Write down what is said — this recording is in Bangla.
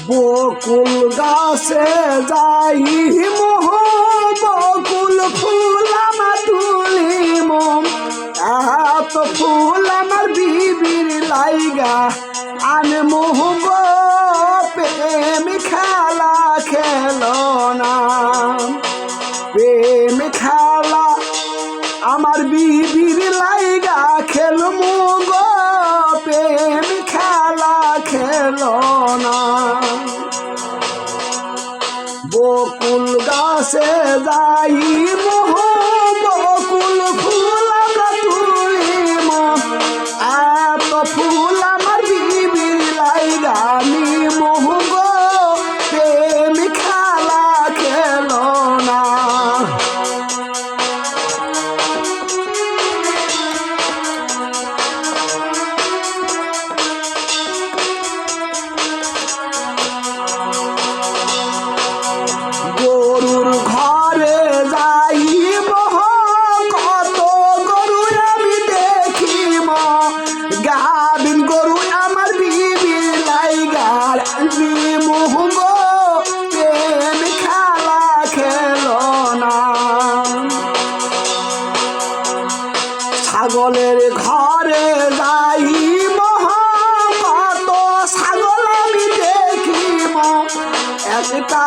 বকুল গাছে যাই মোহ বকুল ফুল আমার তুলিম এত ফুল আমার বিবির লাইগা আনে মোহ গো প্রেম খেলা খেলো না প্রেম খেলা আমার বিবির লাইগা খেলমু গো প্রেম খেলা খেলো না বকুল গাছে যাই মোহ বকুল ফুল আমরা তুলিম এত ফুল আমার বিবির লাইগা নিমোহ গো প্রেম খেলা খেলো না গরুর ঘরে যাইব কত গরু আমি দেখিব গাবিন গরু আমার বিবির লাইগার মোহ গো প্রেম খেলা খেলো না ছাগলের ঘরে যাইব কত ছাগল আমি দেখিব একটা